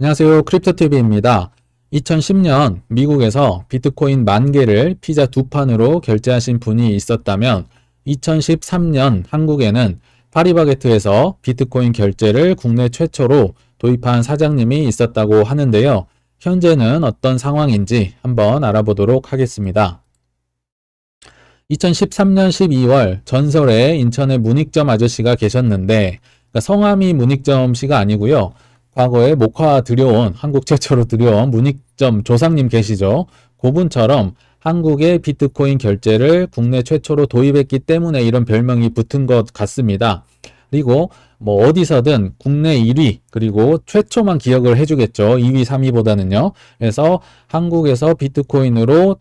안녕하세요. 크립토TV입니다. 2010년 미국에서 비트코인 10,000개를 피자 2판으로 결제하신 분이 있었다면 2013년 한국에는 파리바게트에서 비트코인 결제를 국내 최초로 도입한 사장님이 있었다고 하는데요. 현재는 어떤 상황인지 한번 알아보도록 하겠습니다. 2013년 12월 전설의 인천의 문익점 아저씨가 계셨는데, 그러니까 성함이 문익점 씨가 아니고요. 과거에 목화 들여온, 한국 최초로 들여온 문익점 조상님 계시죠. 그분처럼 한국의 비트코인 결제를 국내 최초로 도입했기 때문에 이런 별명이 붙은 것 같습니다. 그리고 뭐 어디서든 국내 1위 그리고 최초만 기억을 해주겠죠. 2위, 3위보다는요. 그래서 한국에서 비트코인으로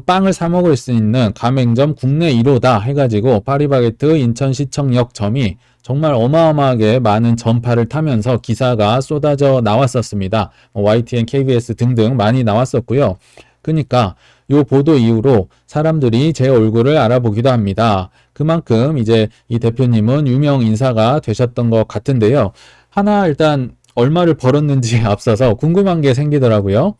빵을 사 먹을 수 있는 가맹점 국내 1호다 해가지고 파리바게트 인천시청역점이 정말 어마어마하게 많은 전파를 타면서 기사가 쏟아져 나왔었습니다. YTN, KBS 등등 많이 나왔었고요. 그러니까 요 보도 이후로 사람들이 제 얼굴을 알아보기도 합니다. 그만큼 이제 이 대표님은 유명 인사가 되셨던 것 같은데요. 하나 일단 얼마를 벌었는지 앞서서 궁금한 게 생기더라고요.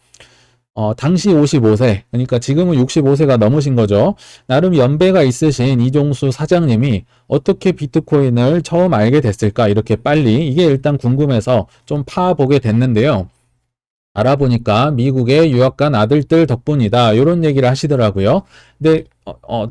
당시 55세, 그러니까 지금은 65세가 넘으신 거죠. 나름 연배가 있으신 이종수 사장님이 어떻게 비트코인을 처음 알게 됐을까? 이렇게 빨리. 이게 일단 궁금해서 좀 파보게 됐는데요. 알아보니까 미국에 유학 간 아들들 덕분이다. 이런 얘기를 하시더라고요. 근데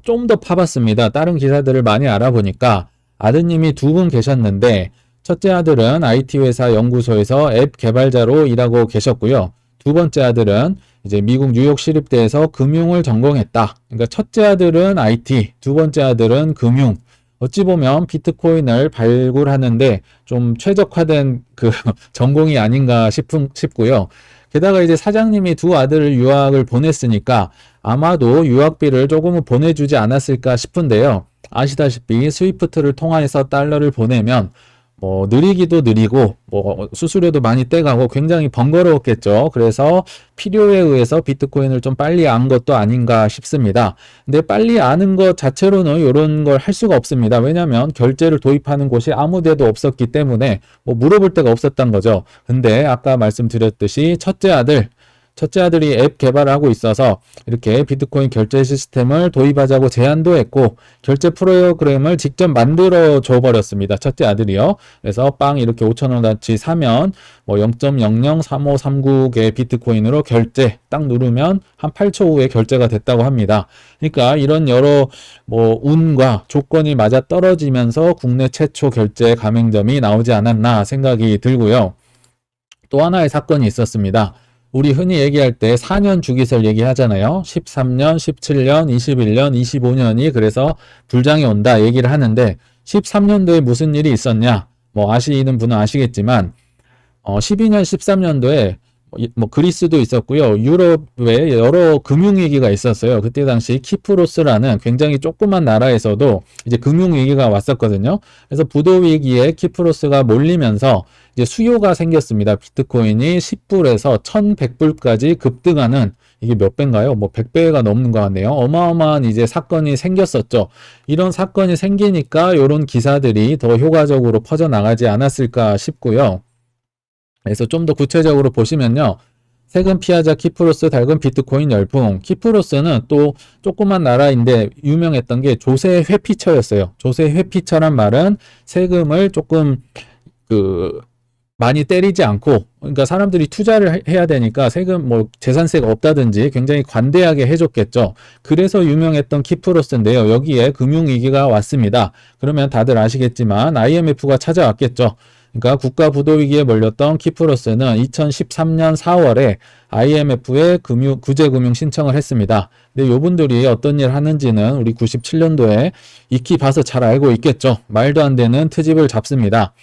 좀 더 파봤습니다. 다른 기사들을 많이 알아보니까 아드님이 두 분 계셨는데 첫째 아들은 IT 회사 연구소에서 앱 개발자로 일하고 계셨고요. 두 번째 아들은 이제 미국 뉴욕 시립대에서 금융을 전공했다. 그러니까 첫째 아들은 IT, 두 번째 아들은 금융. 어찌 보면 비트코인을 발굴하는데 좀 최적화된 그 전공이 아닌가 싶고요. 게다가 이제 사장님이 두 아들을 유학을 보냈으니까 아마도 유학비를 조금은 보내주지 않았을까 싶은데요. 아시다시피 스위프트를 통해서 달러를 보내면 뭐 느리기도 느리고 뭐 수수료도 많이 떼가고 굉장히 번거로웠겠죠. 그래서 필요에 의해서 비트코인을 좀 빨리 안 것도 아닌가 싶습니다. 근데 빨리 아는 것 자체로는 이런 걸 할 수가 없습니다. 왜냐하면 결제를 도입하는 곳이 아무 데도 없었기 때문에 뭐 물어볼 데가 없었던 거죠. 근데 아까 말씀드렸듯이 첫째 아들이 앱 개발을 하고 있어서 이렇게 비트코인 결제 시스템을 도입하자고 제안도 했고 결제 프로그램을 직접 만들어 줘 버렸습니다. 첫째 아들이요. 그래서 빵 이렇게 5,000원어치 사면 뭐 0.003539개 비트코인으로 결제 딱 누르면 한 8초 후에 결제가 됐다고 합니다. 그러니까 이런 여러 뭐 운과 조건이 맞아 떨어지면서 국내 최초 결제 가맹점이 나오지 않았나 생각이 들고요. 또 하나의 사건이 있었습니다. 우리 흔히 얘기할 때 4년 주기설 얘기하잖아요. 13년, 17년, 21년, 25년이 그래서 불장이 온다 얘기를 하는데 13년도에 무슨 일이 있었냐? 뭐 아시는 분은 아시겠지만 12년, 13년도에 뭐 그리스도 있었고요. 유럽에 여러 금융위기가 있었어요. 그때 당시 키프로스라는 굉장히 조그만 나라에서도 이제 금융위기가 왔었거든요. 그래서 부도위기에 키프로스가 몰리면서 이제 수요가 생겼습니다. 비트코인이 10불에서 1100불까지 급등하는 이게 몇 배인가요? 뭐 100배가 넘는 것 같네요. 어마어마한 이제 사건이 생겼었죠. 이런 사건이 생기니까 이런 기사들이 더 효과적으로 퍼져나가지 않았을까 싶고요. 그래서 좀 더 구체적으로 보시면요. 세금 피하자 키프로스 달금 비트코인 열풍. 키프로스는 또 조그만 나라인데 유명했던 게 조세 회피처였어요. 조세 회피처란 말은 세금을 조금 그 많이 때리지 않고, 그러니까 사람들이 투자를 해야 되니까 세금 뭐 재산세가 없다든지 굉장히 관대하게 해줬겠죠. 그래서 유명했던 키프로스인데요. 여기에 금융위기가 왔습니다. 그러면 다들 아시겠지만 IMF가 찾아왔겠죠. 그러니까 국가 부도 위기에 몰렸던 키프로스는 2013년 4월에 IMF에 구제 금융 신청을 했습니다. 근데 이분들이 어떤 일 하는지는 우리 97년도에 익히 봐서 잘 알고 있겠죠. 말도 안 되는 트집을 잡습니다.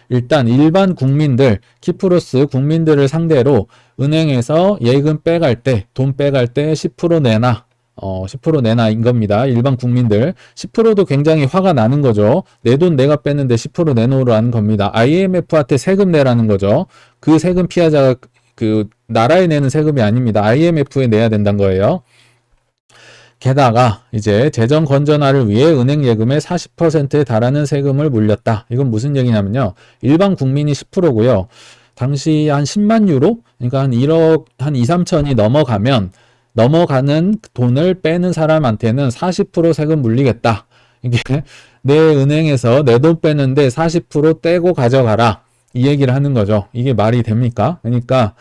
일단 일반 국민들, 키프로스 국민들을 상대로 은행에서 예금 빼갈 때, 돈 빼갈 때 10% 내놔. 10% 내놔인 겁니다. 일반 국민들. 10%도 굉장히 화가 나는 거죠. 내 돈 내가 뺐는데 10% 내놓으라는 겁니다. IMF한테 세금 내라는 거죠. 그 세금 피하자가 그 나라에 내는 세금이 아닙니다. IMF에 내야 된다는 거예요. 게다가 이제 재정 건전화를 위해 은행 예금의 40%에 달하는 세금을 물렸다. 이건 무슨 얘기냐면요. 일반 국민이 10%고요. 당시 한 10만 유로? 그러니까 한 1억, 한 2, 3천이 넘어가면 넘어가는 돈을 빼는 사람한테는 40% 세금 물리겠다. 이게 내 은행에서 내 돈 빼는데 40% 떼고 가져가라. 이 얘기를 하는 거죠. 이게 말이 됩니까? 그러니까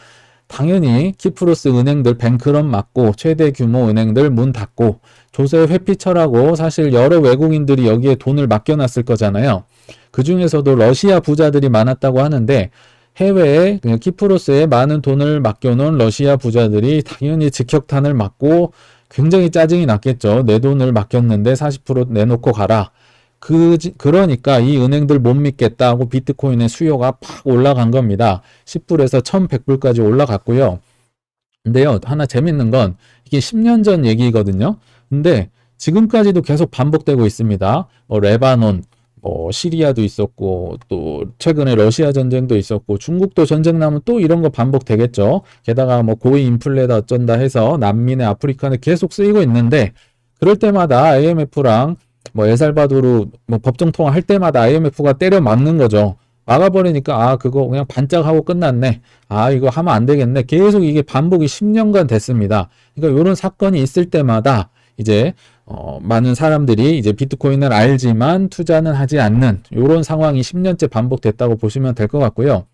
당연히 키프로스 은행들 뱅크런 맞고 최대 규모 은행들 문 닫고 조세 회피처라고 사실 여러 외국인들이 여기에 돈을 맡겨놨을 거잖아요. 그 중에서도 러시아 부자들이 많았다고 하는데 해외에 그냥 키프로스에 많은 돈을 맡겨놓은 러시아 부자들이 당연히 직격탄을 맞고 굉장히 짜증이 났겠죠. 내 돈을 맡겼는데 40% 내놓고 가라. 그러니까 이 은행들 못 믿겠다 하고 비트코인의 수요가 팍 올라간 겁니다. 10불에서 1100불까지 올라갔고요. 근데요, 하나 재밌는 건 이게 10년 전 얘기거든요. 근데 지금까지도 계속 반복되고 있습니다. 레바논, 시리아도 있었고, 또 최근에 러시아 전쟁도 있었고, 중국도 전쟁 나면 또 이런 거 반복되겠죠. 게다가 고위 인플레다 어쩐다 해서 난민의 아프리카는 계속 쓰이고 있는데, 그럴 때마다 IMF랑 엘살바도르 법정 통화할 때마다 IMF가 때려 맞는 거죠. 막아버리니까 그거 그냥 반짝하고 끝났네. 이거 하면 안 되겠네. 계속 이게 반복이 10년간 됐습니다. 그러니까 이런 사건이 있을 때마다 이제 많은 사람들이 이제 비트코인을 알지만 투자는 하지 않는 이런 상황이 10년째 반복됐다고 보시면 될 것 같고요.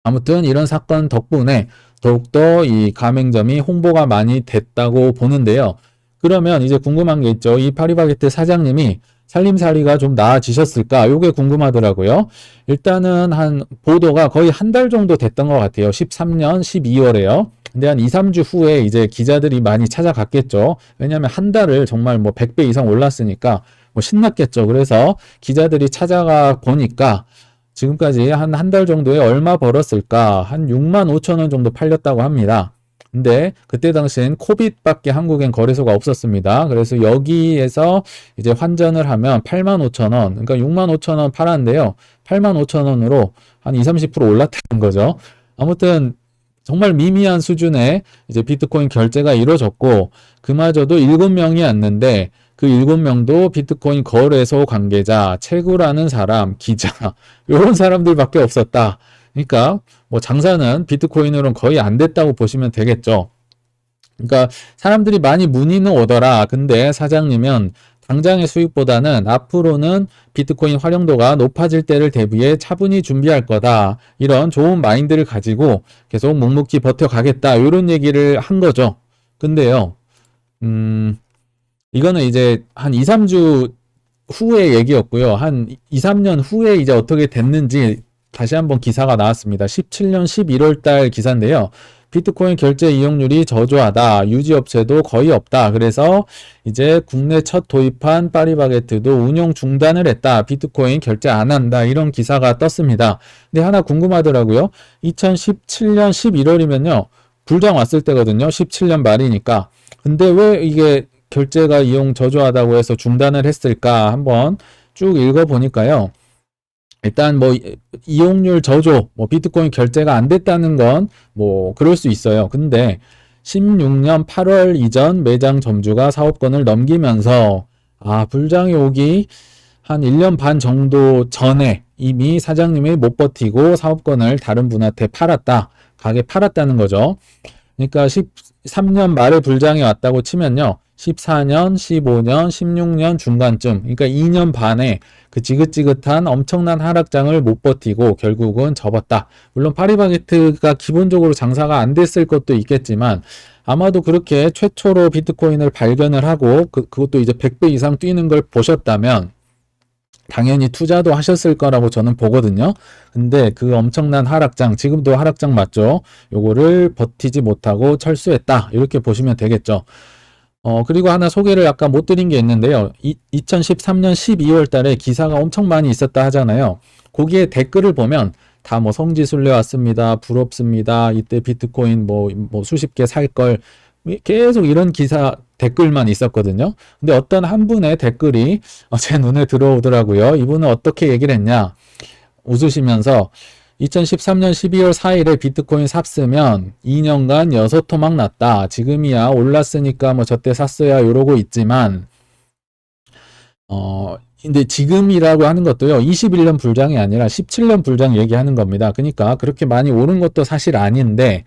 아무튼 이런 사건 덕분에 더욱더 이 가맹점이 홍보가 많이 됐다고 보는데요. 그러면 이제 궁금한 게 있죠. 이 파리바게뜨 사장님이 살림살이가 좀 나아지셨을까? 요게 궁금하더라고요. 일단은 한 보도가 거의 한 달 정도 됐던 것 같아요. 13년 12월에요. 근데 한 2, 3주 후에 이제 기자들이 많이 찾아갔겠죠. 왜냐하면 한 달을 정말 100배 이상 올랐으니까 신났겠죠. 그래서 기자들이 찾아가 보니까 지금까지 한 달 정도에 얼마 벌었을까? 한 6만 5천 원 정도 팔렸다고 합니다. 근데 그때 당시엔 코빗밖에 한국엔 거래소가 없었습니다. 그래서 여기에서 이제 환전을 하면 8만 5천 원, 그러니까 6만 5천 원 팔았는데요. 8만 5천 원으로 한 20, 30% 올랐다는 거죠. 아무튼 정말 미미한 수준의 이제 비트코인 결제가 이루어졌고, 그마저도 7명이 왔는데 그 7명도 비트코인 거래소 관계자, 채구라는 사람, 기자, 이런 사람들밖에 없었다. 그러니까 장사는 비트코인으로는 거의 안 됐다고 보시면 되겠죠. 그러니까 사람들이 많이 문의는 오더라. 근데 사장님은 당장의 수익보다는 앞으로는 비트코인 활용도가 높아질 때를 대비해 차분히 준비할 거다. 이런 좋은 마인드를 가지고 계속 묵묵히 버텨가겠다. 이런 얘기를 한 거죠. 근데요, 이거는 이제 한 2, 3주 후의 얘기였고요. 한 2, 3년 후에 이제 어떻게 됐는지 다시 한번 기사가 나왔습니다. 17년 11월 달 기사인데요. 비트코인 결제 이용률이 저조하다. 유지업체도 거의 없다. 그래서 이제 국내 첫 도입한 파리바게뜨도 운영 중단을 했다. 비트코인 결제 안 한다. 이런 기사가 떴습니다. 근데 하나 궁금하더라고요. 2017년 11월이면요. 불장 왔을 때거든요. 17년 말이니까. 근데 왜 이게 결제가 이용 저조하다고 해서 중단을 했을까? 한번 쭉 읽어보니까요. 일단 이용률 저조, 비트코인 결제가 안 됐다는 건 그럴 수 있어요. 근데 16년 8월 이전 매장 점주가 사업권을 넘기면서 불장이 오기 한 1년 반 정도 전에 이미 사장님이 못 버티고 사업권을 다른 분한테 팔았다. 가게 팔았다는 거죠. 그러니까 13년 말에 불장이 왔다고 치면요. 14년, 15년, 16년 중간쯤, 그러니까 2년 반에 그 지긋지긋한 엄청난 하락장을 못 버티고 결국은 접었다. 물론 파리바게뜨가 기본적으로 장사가 안 됐을 것도 있겠지만 아마도 그렇게 최초로 비트코인을 발견을 하고 그것도 이제 100배 이상 뛰는 걸 보셨다면 당연히 투자도 하셨을 거라고 저는 보거든요. 근데 그 엄청난 하락장, 지금도 하락장 맞죠? 요거를 버티지 못하고 철수했다. 이렇게 보시면 되겠죠. 그리고 하나 소개를 아까 못 드린 게 있는데요. 2013년 12월 달에 기사가 엄청 많이 있었다 하잖아요. 거기에 댓글을 보면 다 성지순례 왔습니다. 부럽습니다. 이때 비트코인 수십 개 살 걸. 계속 이런 기사 댓글만 있었거든요. 근데 어떤 한 분의 댓글이 제 눈에 들어오더라고요. 이분은 어떻게 얘기를 했냐. 웃으시면서 2013년 12월 4일에 비트코인 샀으면 2년간 6토막 났다. 지금이야 올랐으니까 저때 샀어야 이러고 있지만 근데 지금이라고 하는 것도요, 21년 불장이 아니라 17년 불장 얘기하는 겁니다. 그러니까 그렇게 많이 오른 것도 사실 아닌데,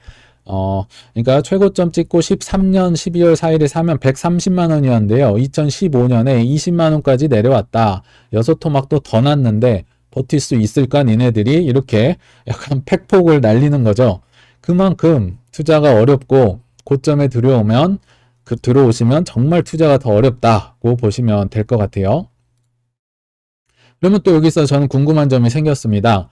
그러니까 최고점 찍고 13년 12월 4일에 사면 130만 원이었는데요. 2015년에 20만 원까지 내려왔다. 여섯 토막도 더 났는데 버틸 수 있을까 니네들이 이렇게 약간 팩폭을 날리는 거죠. 그만큼 투자가 어렵고 고점에 들어오시면 정말 투자가 더 어렵다고 보시면 될 것 같아요. 그러면 또 여기서 저는 궁금한 점이 생겼습니다.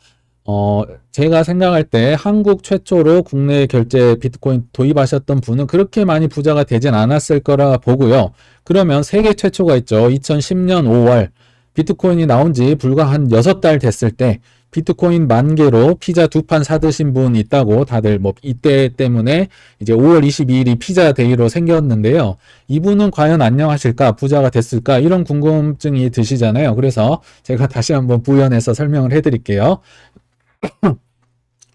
제가 생각할 때 한국 최초로 국내 결제 비트코인 도입하셨던 분은 그렇게 많이 부자가 되진 않았을 거라 보고요. 그러면 세계 최초가 있죠. 2010년 5월 비트코인이 나온 지 불과 한 6달 됐을 때 비트코인 10,000개로 피자 2판 사드신 분 있다고 다들 뭐 이때 때문에 이제 5월 22일이 피자 데이로 생겼는데요. 이분은 과연 안녕하실까? 부자가 됐을까? 이런 궁금증이 드시잖아요. 그래서 제가 다시 한번 부연해서 설명을 해드릴게요.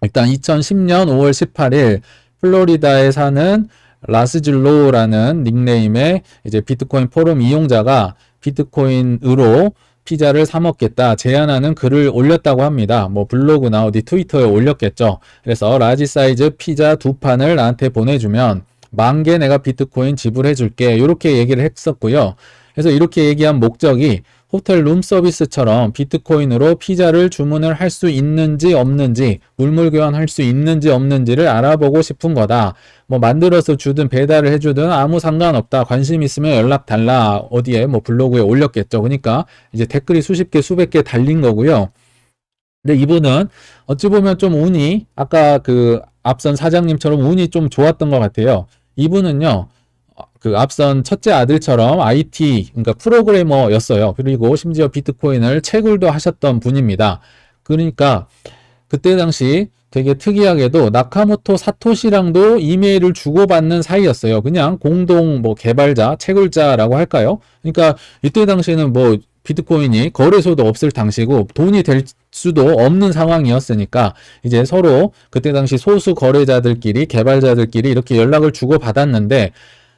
일단 2010년 5월 18일 플로리다에 사는 라스즐로우라는 닉네임의 이제 비트코인 포럼 이용자가 비트코인으로 피자를 사 먹겠다 제안하는 글을 올렸다고 합니다. 뭐 블로그나 어디 트위터에 올렸겠죠. 그래서 라지 사이즈 피자 2판을 나한테 보내주면 10,000개 내가 비트코인 지불해 줄게. 이렇게 얘기를 했었고요. 그래서 이렇게 얘기한 목적이 호텔 룸 서비스처럼 비트코인으로 피자를 주문을 할 수 있는지 없는지, 물물 교환할 수 있는지 없는지를 알아보고 싶은 거다. 뭐 만들어서 주든 배달을 해주든 아무 상관없다. 관심 있으면 연락 달라. 어디에 뭐 블로그에 올렸겠죠. 그러니까 이제 댓글이 수십 개, 수백 개 달린 거고요. 근데 이분은 어찌 보면 좀 운이 아까 그 앞선 사장님처럼 운이 좀 좋았던 것 같아요. 이분은요. 그 앞선 첫째 아들처럼 IT, 그러니까 프로그래머였어요. 그리고 심지어 비트코인을 채굴도 하셨던 분입니다. 그러니까 그때 당시 되게 특이하게도 나카모토 사토시랑도 이메일을 주고받는 사이였어요. 그냥 공동 뭐 개발자, 채굴자라고 할까요? 그러니까 이때 당시에는 뭐 비트코인이 거래소도 없을 당시고 돈이 될 수도 없는 상황이었으니까 이제 서로 그때 당시 소수 거래자들끼리 개발자들끼리 이렇게 연락을 주고받았는데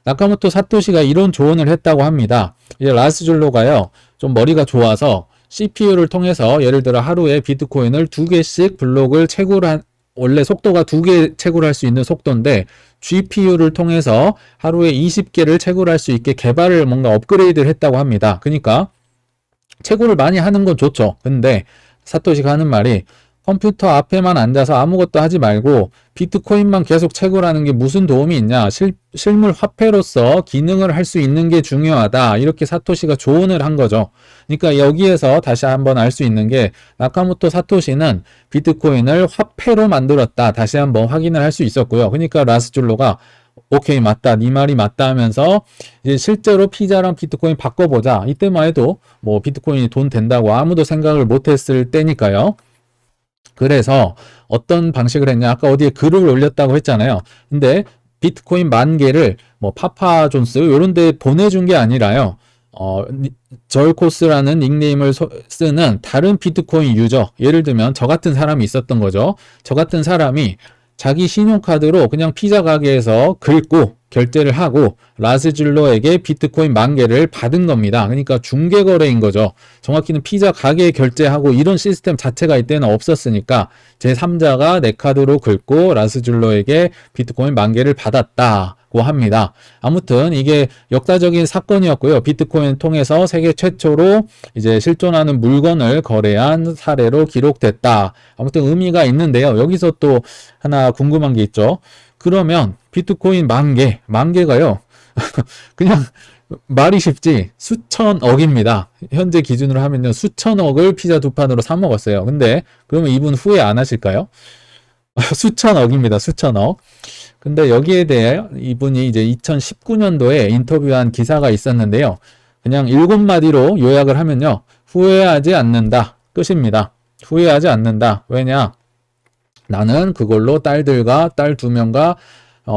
나카모토 사토시가 이런 조언을 했다고 합니다. 이제 라스줄로가요, 좀 머리가 좋아서 CPU를 통해서 예를 들어 하루에 비트코인을 2개씩 블록을 원래 속도가 2개 채굴할 수 있는 속도인데 GPU를 통해서 하루에 20개를 채굴할 수 있게 개발을 뭔가 업그레이드를 했다고 합니다. 그러니까 채굴을 많이 하는 건 좋죠. 근데 사토시가 하는 말이 컴퓨터 앞에만 앉아서 아무것도 하지 말고 비트코인만 계속 채굴하는 게 무슨 도움이 있냐. 실물 화폐로서 기능을 할 수 있는 게 중요하다. 이렇게 사토시가 조언을 한 거죠. 그러니까 여기에서 다시 한번 알 수 있는 게 나카모토 사토시는 비트코인을 화폐로 만들었다. 다시 한번 확인을 할 수 있었고요. 그러니까 라스줄로가 오케이 맞다. 네 말이 맞다 하면서 이제 실제로 피자랑 비트코인 바꿔보자. 이때만 해도 뭐 비트코인이 돈 된다고 아무도 생각을 못했을 때니까요. 그래서 어떤 방식을 했냐? 아까 어디에 글을 올렸다고 했잖아요. 근데 비트코인 10,000개를 뭐 파파존스 이런 데 보내준 게 아니라요. 절코스라는 닉네임을 쓰는 다른 비트코인 유저, 예를 들면 저 같은 사람이 있었던 거죠. 저 같은 사람이 자기 신용카드로 그냥 피자 가게에서 긁고 결제를 하고 라스줄로에게 비트코인 10,000개를 받은 겁니다. 그러니까 중개거래인 거죠. 정확히는 피자 가게에 결제하고 이런 시스템 자체가 이때는 없었으니까 제3자가 내 카드로 긁고 라스줄로에게 비트코인 10,000개를 받았다고 합니다. 아무튼 이게 역사적인 사건이었고요. 비트코인 통해서 세계 최초로 이제 실존하는 물건을 거래한 사례로 기록됐다. 아무튼 의미가 있는데요. 여기서 또 하나 궁금한 게 있죠. 그러면 비트코인 10,000개가요. 그냥 말이 쉽지 수천억입니다. 현재 기준으로 하면요. 수천억을 피자 2판으로 사 먹었어요. 근데 그러면 이분 후회 안 하실까요? 수천억입니다. 수천억. 근데 여기에 대해 이분이 이제 2019년도에 인터뷰한 기사가 있었는데요. 그냥 7마디로 요약을 하면요. 후회하지 않는다. 끝입니다. 후회하지 않는다. 왜냐? 나는 그걸로 딸 2명과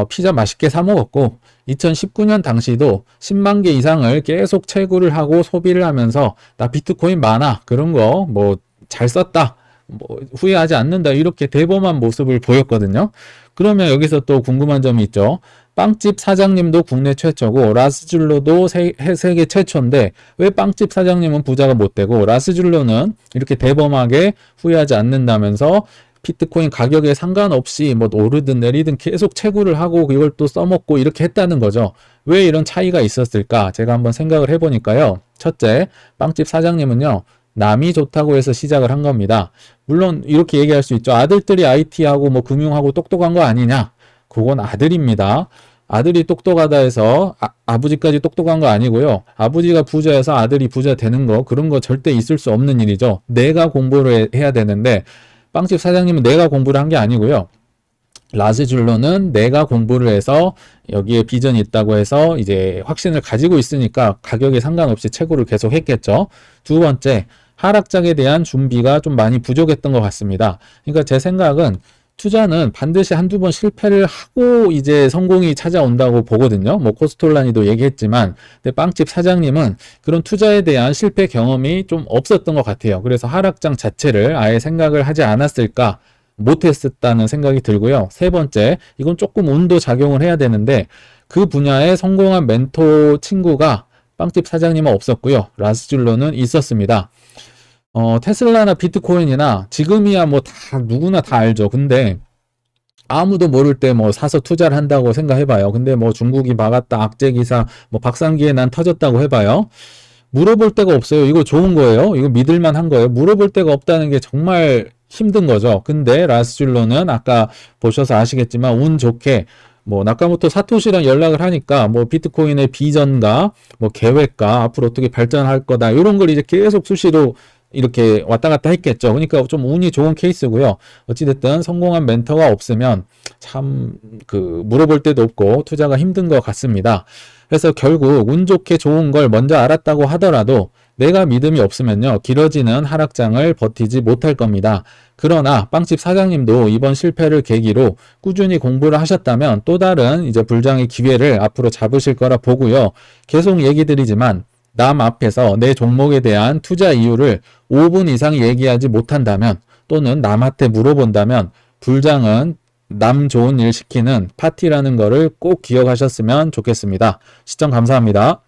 피자 맛있게 사 먹었고 2019년 당시도 10만 개 이상을 계속 채굴을 하고 소비를 하면서 나 비트코인 많아. 그런 거 뭐 잘 썼다. 뭐 후회하지 않는다. 이렇게 대범한 모습을 보였거든요. 그러면 여기서 또 궁금한 점이 있죠. 빵집 사장님도 국내 최초고 라스줄로도 세계 최초인데 왜 빵집 사장님은 부자가 못 되고 라스줄로는 이렇게 대범하게 후회하지 않는다면서 비트코인 가격에 상관없이 뭐 오르든 내리든 계속 채굴을 하고 이걸 또 써먹고 이렇게 했다는 거죠. 왜 이런 차이가 있었을까? 제가 한번 생각을 해보니까요. 첫째, 빵집 사장님은요. 남이 좋다고 해서 시작을 한 겁니다. 물론 이렇게 얘기할 수 있죠. 아들들이 IT하고 뭐 금융하고 똑똑한 거 아니냐? 그건 아들입니다. 아들이 똑똑하다 해서 아버지까지 똑똑한 거 아니고요. 아버지가 부자여서 아들이 부자 되는 거 그런 거 절대 있을 수 없는 일이죠. 내가 공부를 해야 되는데 빵집 사장님은 내가 공부를 한 게 아니고요. 라스줄로는 내가 공부를 해서 여기에 비전이 있다고 해서 이제 확신을 가지고 있으니까 가격에 상관없이 채굴을 계속 했겠죠. 두 번째, 하락장에 대한 준비가 좀 많이 부족했던 것 같습니다. 그러니까 제 생각은 투자는 반드시 한두 번 실패를 하고 이제 성공이 찾아온다고 보거든요. 뭐 코스톨라니도 얘기했지만, 근데 빵집 사장님은 그런 투자에 대한 실패 경험이 좀 없었던 것 같아요. 그래서 하락장 자체를 아예 생각을 하지 않았을까, 못했었다는 생각이 들고요. 세 번째, 이건 조금 운도 작용을 해야 되는데 그 분야에 성공한 멘토 친구가 빵집 사장님은 없었고요. 라스줄로는 있었습니다. 테슬라나 비트코인이나 지금이야 뭐 다 누구나 다 알죠. 근데 아무도 모를 때 뭐 사서 투자를 한다고 생각해봐요. 근데 뭐 중국이 막았다, 악재 기사, 뭐 박상기에 난 터졌다고 해봐요. 물어볼 데가 없어요. 이거 좋은 거예요? 이거 믿을만 한 거예요? 물어볼 데가 없다는 게 정말 힘든 거죠. 근데 라스줄로는 아까 보셔서 아시겠지만 운 좋게 뭐 나카모토 사토시랑 연락을 하니까 뭐 비트코인의 비전과 뭐 계획과 앞으로 어떻게 발전할 거다 이런 걸 이제 계속 수시로 이렇게 왔다 갔다 했겠죠. 그러니까 좀 운이 좋은 케이스고요. 어찌됐든 성공한 멘토가 없으면 참 물어볼 데도 없고 투자가 힘든 것 같습니다. 그래서 결국 운 좋게 좋은 걸 먼저 알았다고 하더라도 내가 믿음이 없으면요. 길어지는 하락장을 버티지 못할 겁니다. 그러나 빵집 사장님도 이번 실패를 계기로 꾸준히 공부를 하셨다면 또 다른 이제 불장의 기회를 앞으로 잡으실 거라 보고요. 계속 얘기 드리지만 남 앞에서 내 종목에 대한 투자 이유를 5분 이상 얘기하지 못한다면 또는 남한테 물어본다면 불장은 남 좋은 일 시키는 파티라는 거를 꼭 기억하셨으면 좋겠습니다. 시청 감사합니다.